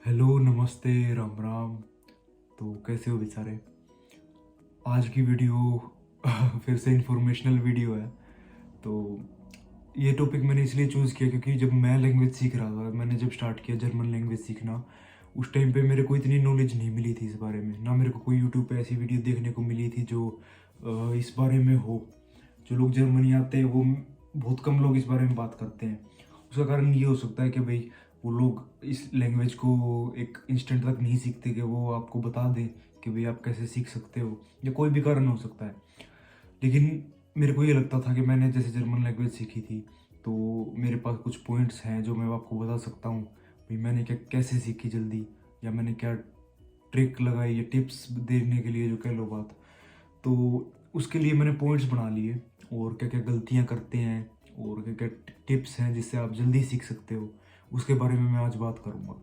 Hello, नमस्ते, राम राम। तो कैसे हो बेचारे? आज की वीडियो फिर से इंफॉर्मेशनल वीडियो है। तो ये टॉपिक मैंने इसलिए चूज़ किया क्योंकि जब मैं लैंग्वेज सीख रहा था, मैंने जब स्टार्ट किया जर्मन लैंग्वेज सीखना, उस टाइम पे मेरे को इतनी नॉलेज नहीं मिली थी इस बारे में। ना मेरे को कोई यूट्यूब पे ऐसी वीडियो देखने को मिली थी जो इस बारे में हो। जो लोग जर्मनी आते हैं वो बहुत कम लोग इस बारे में बात करते हैं। उसका कारण ये हो सकता है कि भाई वो लोग इस लैंग्वेज को एक इंस्टेंट तक नहीं सीखते कि वो आपको बता दें कि भाई आप कैसे सीख सकते हो, या कोई भी कारण हो सकता है। लेकिन मेरे को ये लगता था कि मैंने जैसे जर्मन लैंग्वेज सीखी थी, तो मेरे पास कुछ पॉइंट्स हैं जो मैं आपको बता सकता हूँ भाई मैंने क्या कैसे सीखी जल्दी, या मैंने क्या ट्रिक लगाई या टिप्स देने के लिए जो कह लो बात। तो उसके लिए मैंने पॉइंट्स बना लिए, और क्या क्या गलतियाँ करते हैं और क्या क्या टिप्स हैं जिससे आप जल्दी सीख सकते हो, उसके बारे में मैं आज बात करूँगा।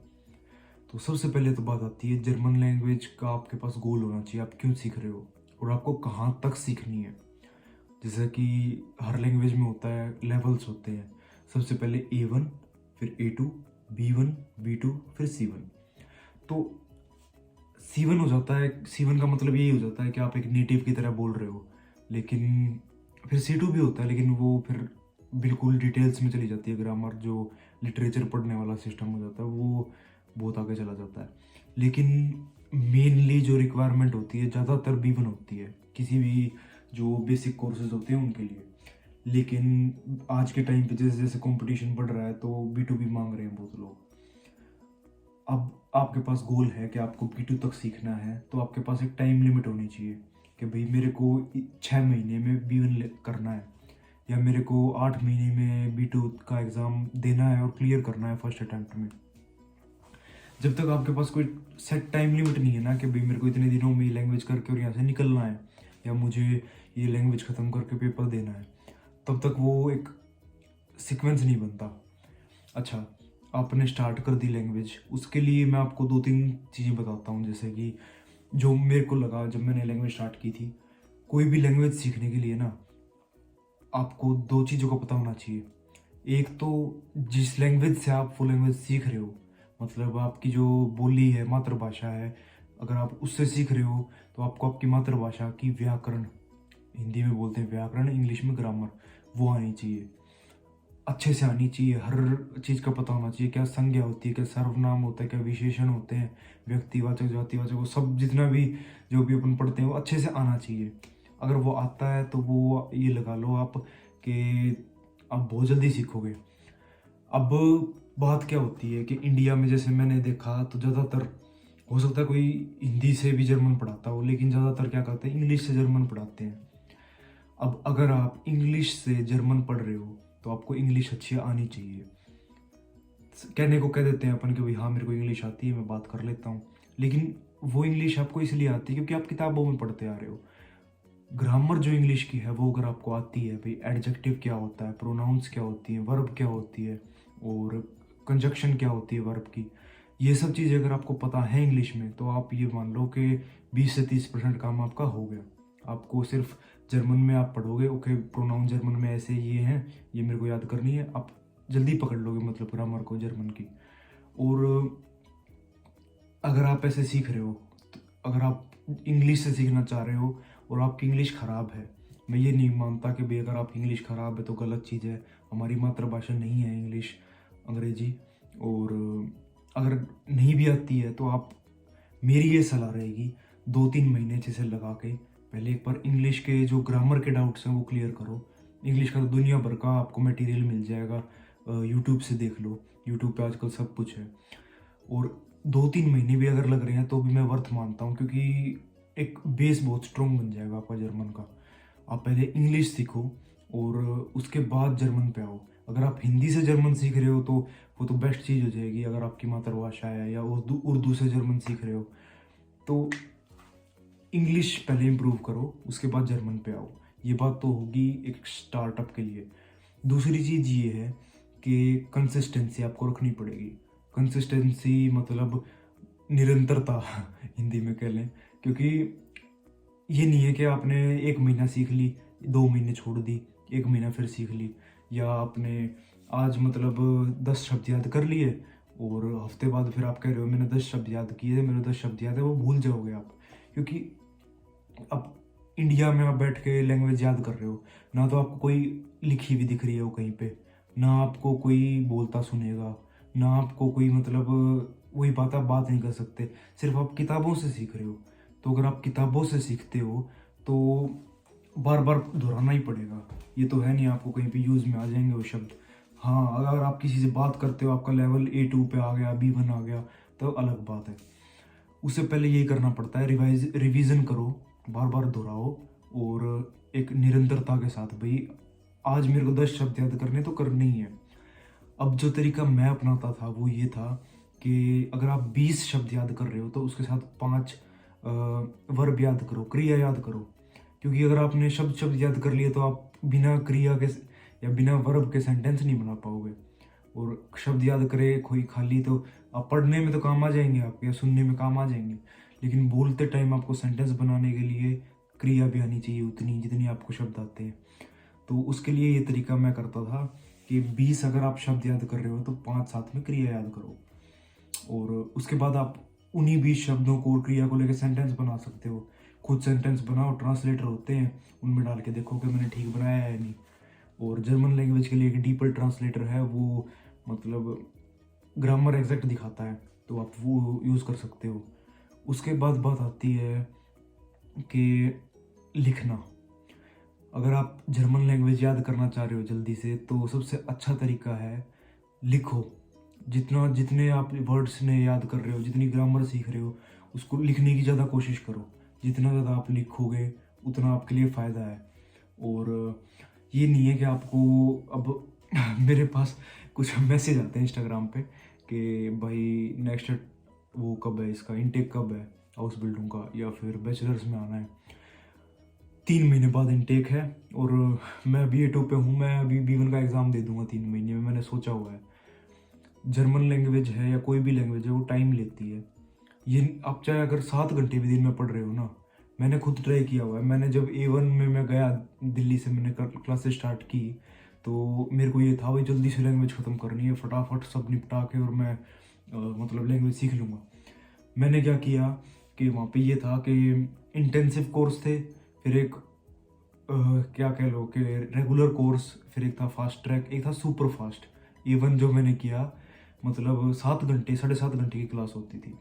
तो सबसे पहले तो बात आती है जर्मन लैंग्वेज का आपके पास गोल होना चाहिए, आप क्यों सीख रहे हो और आपको कहाँ तक सीखनी है। जैसा कि हर लैंग्वेज में होता है, लेवल्स होते हैं। सबसे पहले A1, फिर A2, B1, B2, फिर C1। तो C1 हो जाता है, C1 का मतलब यही हो जाता है कि आप एक नेटिव की तरह बोल रहे हो। लेकिन फिर C2 भी होता है, लेकिन वो फिर बिल्कुल डिटेल्स में चली जाती है। ग्रामर जो लिटरेचर पढ़ने वाला सिस्टम हो जाता है वो बहुत आगे चला जाता है। लेकिन मेनली जो रिक्वायरमेंट होती है ज़्यादातर B1 होती है, किसी भी जो बेसिक कोर्सेज होते हैं उनके लिए। लेकिन आज के टाइम पे जैसे जैसे कंपटीशन बढ़ रहा है तो B2 भी मांग रहे हैं बहुत लोग। अब आपके पास गोल है कि आपको B2 तक सीखना है, तो आपके पास एक टाइम लिमिट होनी चाहिए कि भाई मेरे को 6 महीने में B1 करना है, या मेरे को 8 महीने में B2 का एग्ज़ाम देना है और क्लियर करना है फर्स्ट अटैम्प्ट में। जब तक आपके पास कोई सेट टाइम लिमिट नहीं है ना कि भाई मेरे को इतने दिनों में ये लैंग्वेज करके और यहाँ से निकलना है, या मुझे ये लैंग्वेज ख़त्म करके पेपर देना है, तब तक वो एक सीक्वेंस नहीं बनता। अच्छा, आपने स्टार्ट कर दी लैंग्वेज, उसके लिए मैं आपको 2-3 चीज़ें बताता हूँ। जैसे कि जो मेरे को लगा जब मैंने लैंग्वेज स्टार्ट की थी, कोई भी लैंग्वेज सीखने के लिए ना आपको 2 चीज़ों का पता होना चाहिए। एक तो जिस लैंग्वेज से आप वो लैंग्वेज सीख रहे हो, मतलब आपकी जो बोली है, मातृभाषा है, अगर आप उससे सीख रहे हो तो आपको आपकी मातृभाषा की व्याकरण, हिंदी में बोलते हैं व्याकरण, इंग्लिश में ग्रामर, वो आनी चाहिए, अच्छे से आनी चाहिए। हर चीज़ का पता होना चाहिए, क्या संज्ञा होती है, क्या सर्वनाम होता है, क्या विशेषण होते हैं, व्यक्तिवाचक, जातिवाचक, वो सब जितना भी जो भी अपन पढ़ते हैं वो अच्छे से आना चाहिए। अगर वो आता है तो वो ये लगा लो आप कि आप बहुत जल्दी सीखोगे। अब बात क्या होती है कि इंडिया में जैसे मैंने देखा तो ज़्यादातर, हो सकता है कोई हिंदी से भी जर्मन पढ़ाता हो, लेकिन ज़्यादातर क्या करते हैं, इंग्लिश से जर्मन पढ़ाते हैं। अब अगर आप इंग्लिश से जर्मन पढ़ रहे हो तो आपको इंग्लिश अच्छी आनी चाहिए। कहने को कह देते हैं अपन कि भाई हाँ मेरे को इंग्लिश आती है, मैं बात कर लेता हूँ, लेकिन वो इंग्लिश आपको इसलिए आती है क्योंकि आप किताबों में पढ़ते आ रहे हो। ग्रामर जो इंग्लिश की है वो अगर आपको आती है, भाई एडजेक्टिव क्या होता है, प्रोनाउंस क्या होती है, वर्ब क्या होती है, और कंजक्शन क्या होती है वर्ब की, ये सब चीज़ें अगर आपको पता है इंग्लिश में, तो आप ये मान लो कि 20 से 30% काम आपका हो गया। आपको सिर्फ जर्मन में आप पढ़ोगे, ओके प्रोनाउन जर्मन में ऐसे ये हैं, ये मेरे को याद करनी है, आप जल्दी पकड़ लोगे मतलब ग्रामर को जर्मन की। और अगर आप ऐसे सीख रहे हो, तो अगर आप इंग्लिश से सीखना चाह रहे हो और आपकी इंग्लिश ख़राब है, मैं ये नहीं मानता कि भाई अगर आपकी इंग्लिश ख़राब है तो गलत चीज़ है। हमारी मातृभाषा नहीं है इंग्लिश, अंग्रेजी। और अगर नहीं भी आती है तो आप, मेरी ये सलाह रहेगी 2-3 महीने जैसे लगा के पहले एक बार इंग्लिश के जो ग्रामर के डाउट्स हैं वो क्लियर करो। इंग्लिश का तो दुनिया भर का आपको मटेरियल मिल जाएगा, यूट्यूब से देख लो, यूट्यूब पे आजकल सब कुछ है। और 2-3 महीने भी अगर लग रहे हैं तो भी मैं वर्थ मानता हूँ, क्योंकि एक बेस बहुत स्ट्रॉन्ग बन जाएगा आपका जर्मन का। आप पहले इंग्लिश सीखो और उसके बाद जर्मन पे आओ। अगर आप हिंदी से जर्मन सीख रहे हो तो वो तो बेस्ट चीज़ हो जाएगी, अगर आपकी मातृभाषा है, या उर्दू उर्दू से जर्मन सीख रहे हो तो इंग्लिश पहले इम्प्रूव करो, उसके बाद जर्मन पे आओ। ये बात तो होगी एक स्टार्टअप के लिए। दूसरी चीज़ ये है कि कंसिस्टेंसी आपको रखनी पड़ेगी। कंसिस्टेंसी मतलब निरंतरता हिंदी में कह लें, क्योंकि ये नहीं है कि आपने 1 महीना सीख ली, 2 महीने छोड़ दी, 1 महीना फिर सीख ली, या आपने आज मतलब 10 शब्द याद कर लिए और हफ्ते बाद फिर आप कह रहे हो मैंने 10 शब्द याद किए थे, मेरे 10 शब्द याद है, वो भूल जाओगे आप। क्योंकि अब इंडिया में आप बैठ के लैंग्वेज याद कर रहे हो, ना तो आपको कोई लिखी हुई दिख रही है वो कहीं पे, ना आपको कोई बोलता सुनेगा, ना आपको कोई मतलब वही बात, आप बात नहीं कर सकते, सिर्फ आप किताबों से सीख रहे हो। तो अगर आप किताबों से सीखते हो तो बार बार दोहराना ही पड़ेगा। ये तो है नहीं आपको कहीं पे यूज़ में आ जाएंगे वो शब्द। हाँ, अगर आप किसी से बात करते हो, आपका लेवल A2 पे आ गया, B1 आ गया, तो अलग बात है। उससे पहले यही करना पड़ता है, रिवीजन करो, बार बार दोहराओ, और एक निरंतरता के साथ, भाई आज मेरे को 10 शब्द याद करने तो करने ही है। अब जो तरीका मैं अपनाता था वो ये था कि अगर आप 20 शब्द याद कर रहे हो तो उसके साथ 5 वर्ब याद करो, क्रिया याद करो। क्योंकि अगर आपने शब्द शब्द याद कर लिए तो आप बिना क्रिया के या बिना वर्ब के सेंटेंस नहीं बना पाओगे। और शब्द याद करे कोई खाली तो आप पढ़ने में तो काम आ जाएंगे आपके, या सुनने में काम आ जाएंगे, लेकिन बोलते टाइम आपको सेंटेंस बनाने के लिए क्रिया भी आनी चाहिए उतनी जितनी आपको शब्द आते हैं। तो उसके लिए ये तरीका मैं करता था कि 20 अगर आप शब्द याद कर रहे हो तो 5 साथ में क्रिया याद करो, और उसके बाद आप उन्हीं 20 शब्दों को और क्रिया को लेकर सेंटेंस बना सकते हो। खुद सेंटेंस बनाओ, ट्रांसलेटर होते हैं उनमें डाल के देखो कि मैंने ठीक बनाया है या नहीं। और जर्मन लैंग्वेज के लिए एक डीपल ट्रांसलेटर है, वो मतलब ग्रामर एग्जैक्ट दिखाता है, तो आप वो यूज़ कर सकते हो। उसके बाद बात आती है कि लिखना। अगर आप जर्मन लैंग्वेज याद करना चाह रहे हो जल्दी से, तो सबसे अच्छा तरीका है लिखो। जितने आप वर्ड्स ने याद कर रहे हो, जितनी ग्रामर सीख रहे हो, उसको लिखने की ज़्यादा कोशिश करो। जितना ज़्यादा आप लिखोगे उतना आपके लिए फ़ायदा है। और ये नहीं है कि आपको अब मेरे पास कुछ मैसेज आते हैं इंस्टाग्राम पे कि भाई नेक्स्ट वो कब है, इसका इनटेक कब है हाउस बिल्डिंग का, या फिर बैचलर्स में आना है, 3 महीने बाद इनटेक है, और मैं B2 पे हूँ, मैं अभी B1 का एग्ज़ाम दे दूंगा 3 महीने में, मैंने सोचा हुआ है। जर्मन लैंग्वेज है या कोई भी लैंग्वेज है, वो टाइम लेती है। ये आप चाहे अगर 7 घंटे भी दिन में पढ़ रहे हो ना, मैंने खुद ट्राई किया हुआ है। मैंने जब A1 में मैं गया दिल्ली से, मैंने क्लासेस स्टार्ट की, तो मेरे को ये था भाई जल्दी से लैंग्वेज ख़त्म करनी है, फटाफट सब निपटा के और मैं मतलब लैंग्वेज सीख लूँगा। मैंने क्या किया कि वहाँ पे ये था कि इंटेंसिव कोर्स थे, फिर एक क्या कह लो कि रेगुलर कोर्स, फिर एक था फास्ट ट्रैक, एक था सुपर फास्ट। A1 जो मैंने किया, मतलब 7 घंटे 7.5 घंटे की क्लास होती थी।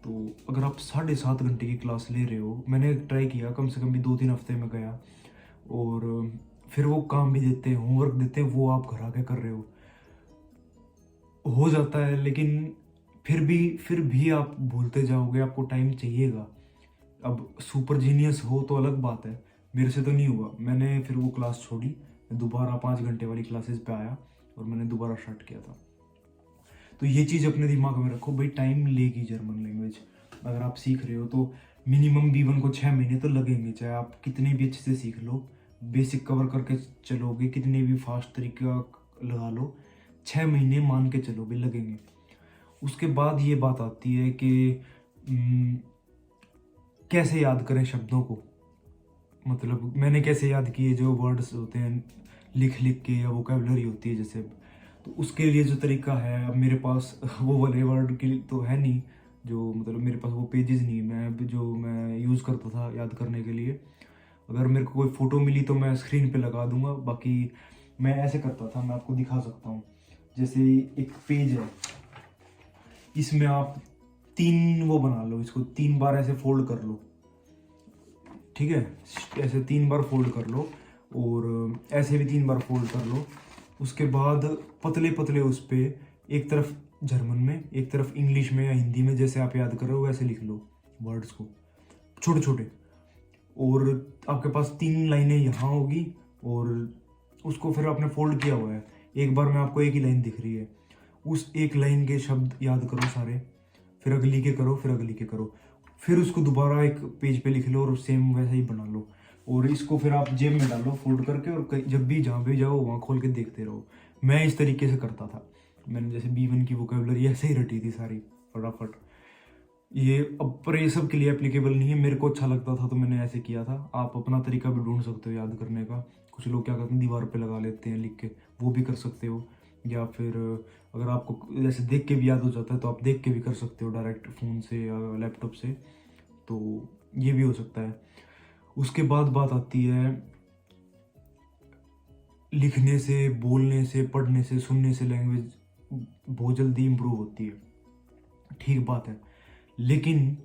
तो अगर आप 7.5 घंटे की क्लास ले रहे हो, मैंने ट्राई किया, कम से कम भी 2-3 हफ्ते में गया, और फिर वो काम भी देते हैं, होमवर्क देते हैं, वो आप घर आके कर रहे हो जाता है, लेकिन फिर भी आप भूलते जाओगे, आपको टाइम चाहिएगा। अब सुपर जीनियस हो तो अलग बात है, मेरे से तो नहीं हुआ। मैंने फिर वो क्लास छोड़ी, मैं दोबारा 5 घंटे वाली क्लासेस पे आया और मैंने दोबारा स्टार्ट किया था। तो ये चीज़ अपने दिमाग में रखो भाई, टाइम लेगी जर्मन लैंग्वेज। अगर आप सीख रहे हो तो मिनिमम B1 को 6 महीने तो लगेंगे, चाहे आप कितने भी अच्छे से सीख लो, बेसिक कवर करके चलोगे, कितने भी फास्ट तरीका लगा लो, 6 महीने मान के चलो भी लगेंगे। उसके बाद ये बात आती है कि कैसे याद करें शब्दों को। मतलब मैंने कैसे याद किए, जो वर्ड्स होते हैं लिख लिख के, या वोकेबलरी होती है जैसे, तो उसके लिए जो तरीका है, अब मेरे पास वो वाले वर्ड के लिए तो है नहीं, जो मतलब मेरे पास वो पेजेस नहीं, मैं जो मैं यूज़ करता था याद करने के लिए, अगर मेरे को कोई फ़ोटो मिली तो मैं स्क्रीन पे लगा दूंगा। बाकी मैं ऐसे करता था, मैं आपको दिखा सकता हूँ। जैसे एक पेज है, इसमें आप 3 वो बना लो, इसको 3 बार ऐसे फोल्ड कर लो, ठीक है, ऐसे 3 बार फोल्ड कर लो, और ऐसे भी 3 बार फोल्ड कर लो। उसके बाद पतले पतले उस पर एक तरफ जर्मन में, एक तरफ इंग्लिश में या हिंदी में, जैसे आप याद कर रहे हो वैसे लिख लो वर्ड्स को छोटे छोटे। और आपके पास 3 लाइनें यहाँ होगी, और उसको फिर आपने फोल्ड किया हुआ है, एक बार में आपको एक ही लाइन दिख रही है, उस एक लाइन के शब्द याद करो सारे, फिर अगली के करो, फिर अगली के करो, फिर उसको दोबारा एक पेज पे लिख लो और सेम वैसा ही बना लो। और इसको फिर आप जेब में डालो फोल्ड करके, और जब भी जहाँ भी जाओ वहाँ खोल के देखते रहो। मैं इस तरीके से करता था। मैंने जैसे B1 की वोकेबलरी ऐसे ही रटी थी सारी फटाफट। ये अब पर ये सब के लिए एप्लीकेबल नहीं है, मेरे को अच्छा लगता था तो मैंने ऐसे किया था। आप अपना तरीका भी ढूंढ सकते हो याद करने का। कुछ लोग क्या करते हैं, दीवार पे लगा लेते हैं लिख के, वो भी कर सकते हो। या फिर अगर आपको जैसे देख के भी याद हो जाता है तो आप देख के भी कर सकते हो डायरेक्ट फ़ोन से या लैपटॉप से, तो ये भी हो सकता है। उसके बाद बात आती है लिखने से, बोलने से, पढ़ने से, सुनने से लैंग्वेज बहुत जल्दी इम्प्रूव होती है, ठीक बात है। लेकिन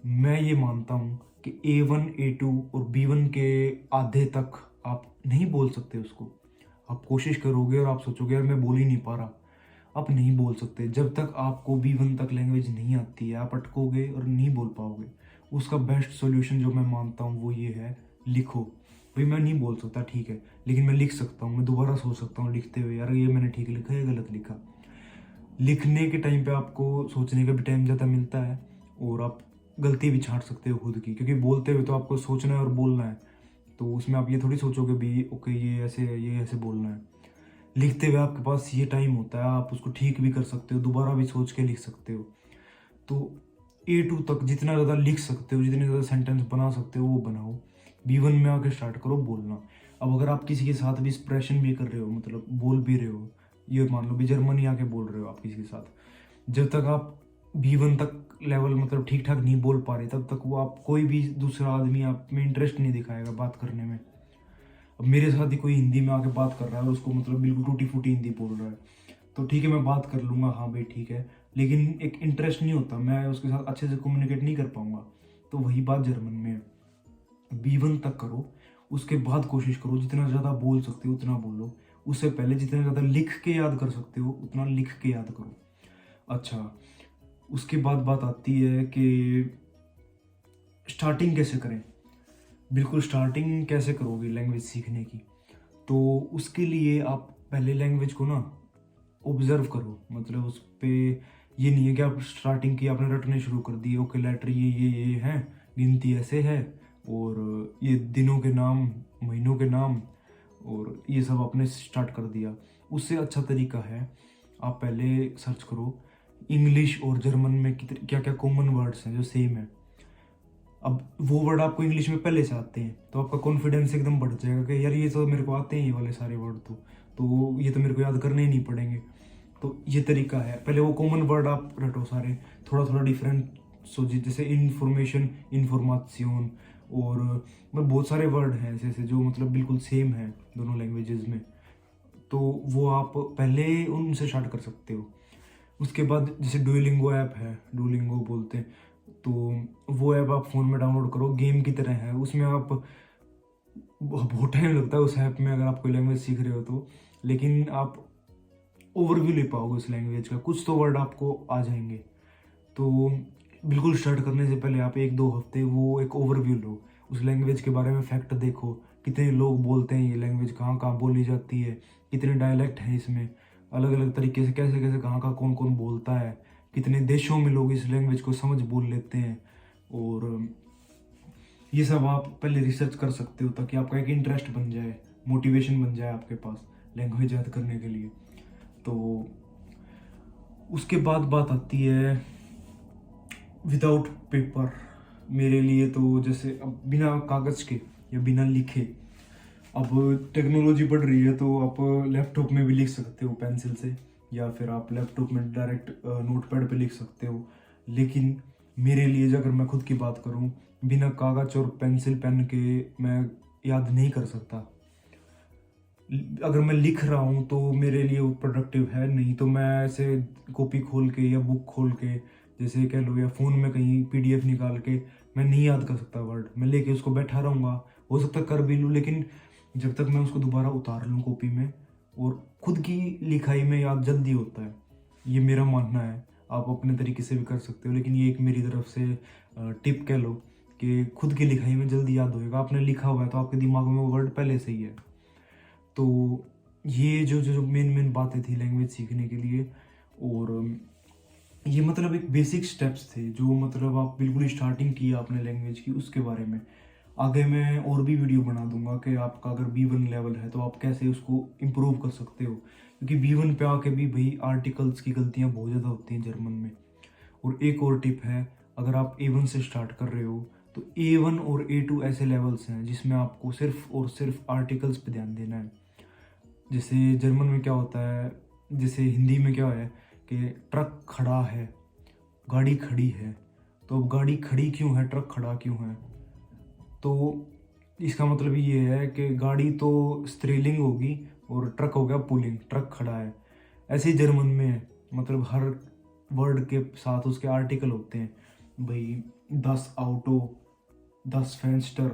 मैं ये मानता हूँ कि A1 A2 और B1 के आधे तक आप नहीं बोल सकते उसको। आप कोशिश करोगे और आप सोचोगे यार मैं बोल ही नहीं पा रहा, आप नहीं बोल सकते। जब तक आपको B1 तक लैंग्वेज नहीं आती है आप अटकोगे और नहीं बोल पाओगे। उसका बेस्ट सॉल्यूशन जो मैं मानता हूँ वो ये है, लिखो। भाई मैं नहीं बोल सकता ठीक है, लेकिन मैं लिख सकता हूँ, मैं दोबारा सोच सकता हूँ लिखते हुए यार ये मैंने ठीक लिखा है गलत लिखा। लिखने के टाइम पे आपको सोचने का भी टाइम ज़्यादा मिलता है और आप गलती भी छांट सकते हो खुद की, क्योंकि बोलते हुए तो आपको सोचना है और बोलना है, तो उसमें आप ये थोड़ी सोचोगे भी ओके ये ऐसे बोलना है। लिखते हुए आपके पास ये टाइम होता है, आप उसको ठीक भी कर सकते हो, दोबारा भी सोच के लिख सकते हो। तो A2 तक जितना ज़्यादा लिख सकते हो, जितने ज़्यादा सेंटेंस बना सकते हो वो बनाओ। B1 में आके स्टार्ट करो बोलना। अब अगर आप किसी के साथ भी एक्सप्रेशन भी कर रहे हो, मतलब बोल भी रहे हो, ये मान लो भी जर्मनी आके बोल रहे हो आप किसी के साथ, जब तक आप B1 तक लेवल मतलब ठीक ठाक नहीं बोल पा रहे तब तक वो आप कोई भी दूसरा आदमी आप में इंटरेस्ट नहीं दिखाएगा बात करने में। अब मेरे साथ ही कोई हिंदी में आके बात कर रहा है और उसको मतलब बिल्कुल टूटी फूटी हिंदी बोल रहा है, तो ठीक है मैं बात कर लूँगा, हाँ भाई ठीक है, लेकिन एक इंटरेस्ट नहीं होता, मैं उसके साथ अच्छे से कम्युनिकेट नहीं कर पाऊँगा। तो वही बात जर्मन में है, B1 तक करो, उसके बाद कोशिश करो जितना ज़्यादा बोल सकते हो उतना बोलो। उससे पहले जितना ज़्यादा लिख के याद कर सकते हो उतना लिख के याद करो। अच्छा, उसके बाद बात आती है कि स्टार्टिंग कैसे करें। बिल्कुल स्टार्टिंग कैसे करोगे लैंग्वेज सीखने की, तो उसके लिए आप पहले लैंग्वेज को ना ऑब्जर्व करो। मतलब उस पे ये नहीं है कि आप स्टार्टिंग की आपने रटने शुरू कर दिए, ओके लेटर ये हैं, गिनती ऐसे है, और ये दिनों के नाम, महीनों के नाम, और ये सब आपने स्टार्ट कर दिया। उससे अच्छा तरीका है आप पहले सर्च करो इंग्लिश और जर्मन में कितने क्या क्या कॉमन वर्ड्स हैं जो सेम है। अब वो वर्ड आपको इंग्लिश में पहले से आते हैं तो आपका कॉन्फिडेंस एकदम बढ़ जाएगा कि यार ये तो मेरे को आते हैं ये वाले सारे वर्ड, तो ये तो मेरे को याद करने ही नहीं पड़ेंगे। तो ये तरीका है, पहले वो कॉमन वर्ड आप रटो सारे, थोड़ा थोड़ा डिफरेंट सोचिए, जैसे इन्फॉर्मेशन, इन्फॉर्मेशन, और मतलब बहुत सारे वर्ड हैं ऐसे ऐसे जो मतलब बिल्कुल सेम है दोनों लैंग्वेजेस में, तो वो आप पहले उनसे स्टार्ट कर सकते हो। उसके बाद जैसे डुओलिंगो ऐप है, डुओलिंगो बोलते हैं, तो वो ऐप आप फ़ोन में डाउनलोड करो, गेम की तरह है, उसमें आप बहुत टाइम लगता है उस ऐप में अगर आप कोई लैंग्वेज सीख रहे हो तो, लेकिन आप ओवरव्यू ले पाओगे उस लैंग्वेज का, कुछ तो वर्ड आपको आ जाएंगे। तो बिल्कुल स्टार्ट करने से पहले आप 1-2 हफ्ते वो एक ओवरव्यू लो, उस लैंग्वेज के बारे में फैक्ट देखो, कितने लोग बोलते हैं ये लैंग्वेज, कहाँ कहाँ बोली जाती है, कितने डायलेक्ट हैं इसमें, अलग अलग तरीके से कैसे कैसे कहाँ का कौन कौन बोलता है, कितने देशों में लोग इस लैंग्वेज को समझ बोल लेते हैं, और ये सब आप पहले रिसर्च कर सकते हो ताकि आपका एक इंटरेस्ट बन जाए, मोटिवेशन बन जाए आपके पास लैंग्वेज याद करने के लिए। तो उसके बाद बात आती है विदाउट पेपर। मेरे लिए तो जैसे अब बिना कागज़ के या बिना लिखे, अब टेक्नोलॉजी बढ़ रही है तो आप लैपटॉप में भी लिख सकते हो पेंसिल से, या फिर आप लैपटॉप में डायरेक्ट नोटपैड पे लिख सकते हो। लेकिन मेरे लिए अगर मैं खुद की बात करूं, बिना कागज़ और पेंसिल पेन के मैं याद नहीं कर सकता। अगर मैं लिख रहा हूँ तो मेरे लिए वो प्रोडक्टिव है, नहीं तो मैं ऐसे कॉपी खोल के या बुक खोल के जैसे कह लो, या फ़ोन में कहीं PDF निकाल के मैं नहीं याद कर सकता वर्ड, मैं लेके उसको बैठा रहूँगा, हो सकता है कर भी लूँ, लेकिन जब तक मैं उसको दोबारा उतार लूँ कॉपी में, और खुद की लिखाई में याद जल्दी होता है, ये मेरा मानना है। आप अपने तरीके से भी कर सकते हो, लेकिन ये एक मेरी तरफ से टिप कह लो कि खुद की लिखाई में जल्दी याद होएगा, आपने लिखा हुआ है तो आपके दिमाग में वो वर्ड पहले से ही है। तो ये जो जो मेन मेन बातें थी लैंग्वेज सीखने के लिए, और ये मतलब एक बेसिक स्टेप्स थे जो मतलब आप बिल्कुल स्टार्टिंग की आपने लैंग्वेज की, उसके बारे में आगे मैं और भी वीडियो बना दूंगा कि आपका अगर B1 लेवल है तो आप कैसे उसको इम्प्रूव कर सकते हो, क्योंकि B1 पे आके भी भाई आर्टिकल्स की गलतियाँ बहुत ज़्यादा होती हैं जर्मन में। और एक और टिप है, अगर आप A1 से स्टार्ट कर रहे हो तो A1 और A2 ऐसे लेवल्स हैं जिसमें आपको सिर्फ और सिर्फ आर्टिकल्स पे ध्यान देना है। जैसे जर्मन में क्या होता है, जैसे हिंदी में क्या है कि ट्रक खड़ा है, गाड़ी खड़ी है, तो अब गाड़ी खड़ी क्यों है, ट्रक खड़ा क्यों है? तो इसका मतलब ये है कि गाड़ी तो स्त्रीलिंग होगी और ट्रक हो गया पुल्लिंग, ट्रक खड़ा है। ऐसे ही जर्मन में है, मतलब हर वर्ड के साथ उसके आर्टिकल होते हैं भाई, दस आउटो, दस फेंस्टर,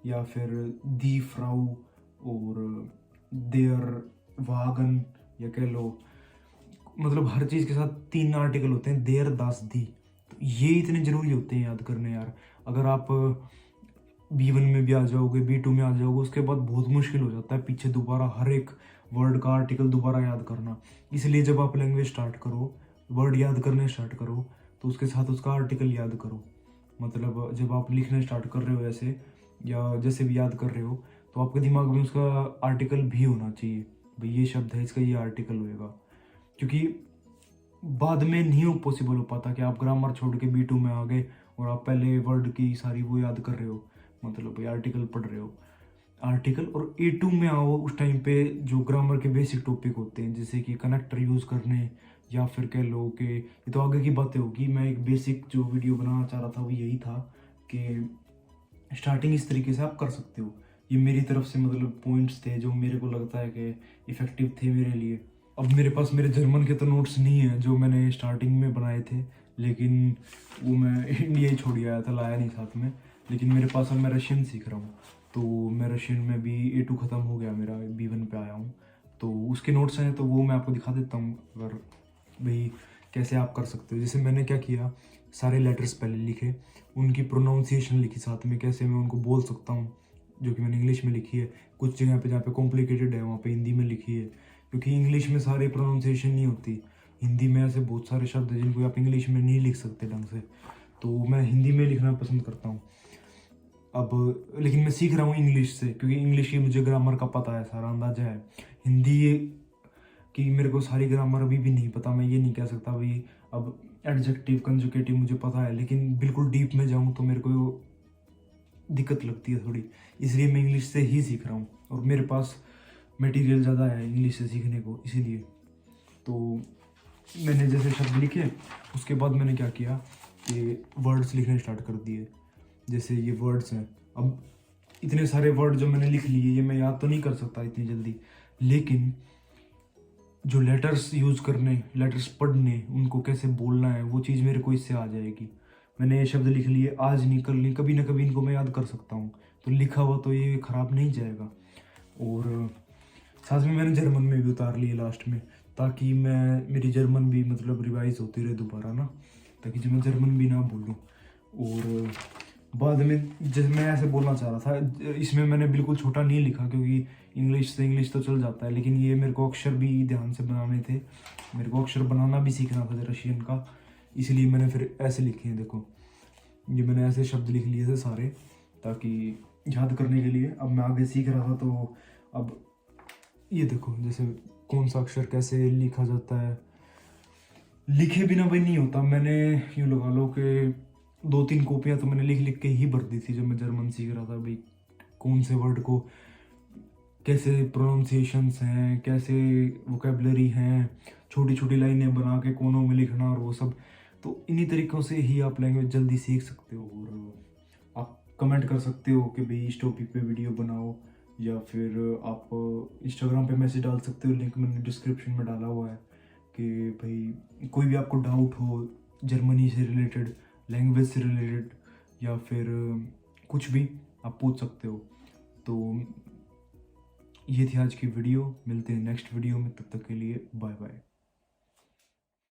या फिर दी फ्राउ, और देयर वागन, या कह लो मतलब हर चीज़ के साथ तीन आर्टिकल होते हैं, देयर दस दी। तो ये इतने ज़रूरी होते हैं याद करने यार। अगर आप B1 में भी आ जाओगे, B2 में आ जाओगे, उसके बाद बहुत मुश्किल हो जाता है पीछे दोबारा हर एक वर्ड का आर्टिकल दोबारा याद करना। इसलिए जब आप लैंग्वेज स्टार्ट करो, वर्ड याद करने स्टार्ट करो, तो उसके साथ उसका आर्टिकल याद करो। मतलब जब आप लिखना स्टार्ट कर रहे हो ऐसे, या जैसे भी याद कर रहे हो, तो आपके दिमाग में उसका आर्टिकल भी होना चाहिए, भाई ये शब्द है, इसका ये आर्टिकल होएगा। क्योंकि बाद में नहीं पॉसिबल हो पाता कि आप ग्रामर छोड़ के B2 में आ गए और आप पहले वर्ड की सारी वो याद कर रहे हो, मतलब भाई आर्टिकल पढ़ रहे हो, आर्टिकल, और A2 में आओ उस टाइम पे जो ग्रामर के बेसिक टॉपिक होते हैं, जैसे कि कनेक्टर यूज़ करने, या फिर कह लो कि ये तो आगे की बातें होगी। मैं एक बेसिक जो वीडियो बनाना चाह रहा था वो यही था कि स्टार्टिंग इस तरीके से आप कर सकते हो। ये मेरी तरफ से मतलब पॉइंट्स थे जो मेरे को लगता है कि इफ़ेक्टिव थे मेरे लिए। अब मेरे पास मेरे जर्मन के तो नोट्स नहीं है जो मैंने स्टार्टिंग में बनाए थे, लेकिन वो मैं इंडिया ही छोड़ आया था, लाया नहीं साथ में। लेकिन मेरे पास अब मैं रशियन सीख रहा हूँ, तो मैं रशियन में भी A2 ख़त्म हो गया मेरा, B1 पे आया हूँ, तो उसके नोट्स हैं, तो वो मैं आपको दिखा देता हूँ अगर भाई कैसे आप कर सकते हो। जैसे मैंने क्या किया, सारे लेटर्स पहले लिखे, उनकी प्रोनाउंसिएशन लिखी साथ में, कैसे मैं उनको बोल सकता हूँ, जो कि मैंने इंग्लिश में लिखी है। कुछ जगह पे जहाँ पे कॉम्प्लिकेटेड है वहाँ पे हिंदी में लिखी है, क्योंकि इंग्लिश में सारी प्रोनाउंसिएशन नहीं होती। हिंदी में ऐसे बहुत सारे शब्द हैं जिनको आप इंग्लिश में नहीं लिख सकते ढंग से, तो मैं हिंदी में लिखना पसंद करता हूँ। अब लेकिन मैं सीख रहा हूँ इंग्लिश से, क्योंकि इंग्लिश की मुझे ग्रामर का पता है, सारा अंदाजा है। हिंदी कि मेरे को सारी ग्रामर अभी भी नहीं पता, मैं ये नहीं कह सकता भाई अब एडजेक्टिव कंजुगेटिव मुझे पता है, लेकिन बिल्कुल डीप में जाऊँ तो मेरे को दिक्कत लगती है थोड़ी, इसलिए मैं इंग्लिश से ही सीख रहा हूँ, और मेरे पास मटेरियल ज़्यादा है इंग्लिश से सीखने को, इसीलिए। तो मैंने जैसे शब्द लिखे, उसके बाद मैंने क्या किया कि वर्ड्स लिखने स्टार्ट कर दिए। जैसे ये वर्ड्स हैं, अब इतने सारे वर्ड जो मैंने लिख लिए, ये मैं याद तो नहीं कर सकता इतनी जल्दी, लेकिन जो लेटर्स यूज़ करने, लेटर्स पढ़ने, उनको कैसे बोलना है, वो चीज़ मेरे को इससे आ जाएगी। मैंने ये शब्द लिख लिए, आज नहीं कल नहीं, कभी ना कभी इनको मैं याद कर सकता हूँ, तो लिखा हुआ तो ये ख़राब नहीं जाएगा। और साथ में मैंने जर्मन में भी उतार लिए लास्ट में, ताकि मेरी जर्मन भी मतलब रिवाइज होती रहे दोबारा ना, ताकि जब मैं जर्मन भी ना बोलूँ। और बाद में जैसे मैं ऐसे बोलना चाह रहा था, इसमें मैंने बिल्कुल छोटा नहीं लिखा, क्योंकि इंग्लिश से इंग्लिश तो चल जाता है, लेकिन ये मेरे को अक्षर भी ध्यान से बनाने थे, मेरे को अक्षर बनाना भी सीखना था रशियन का, इसलिए मैंने फिर ऐसे लिखे हैं। देखो ये मैंने ऐसे शब्द लिख लिए थे सारे, ताकि याद करने के लिए। अब मैं आगे सीख रहा था, तो अब ये देखो जैसे कौन सा अक्षर कैसे लिखा जाता है, लिखे बिना भाई नहीं होता। मैंने यूँ लगा लो कि 2-3 कॉपियाँ तो मैंने लिख लिख के ही भर दी थी जब मैं जर्मन सीख रहा था, भाई कौन से वर्ड को कैसे प्रोनाउंसिएशंस हैं, कैसे वोकेबलरी हैं, छोटी छोटी लाइनें बना के कोनों में लिखना और वो सब। तो इन्हीं तरीक़ों से ही आप लैंग्वेज जल्दी सीख सकते हो। और आप कमेंट कर सकते हो कि भाई इस टॉपिक पे वीडियो बनाओ, या फिर आप इंस्टाग्राम पे मैसेज डाल सकते हो, लिंक मैंने डिस्क्रिप्शन में डाला हुआ है, कि भाई कोई भी आपको डाउट हो जर्मनी से रिलेटेड, लैंग्वेज से रिलेटेड, या फिर कुछ भी आप पूछ सकते हो। तो ये थी आज की वीडियो, मिलते हैं नेक्स्ट वीडियो में, तब तक के लिए बाय बाय।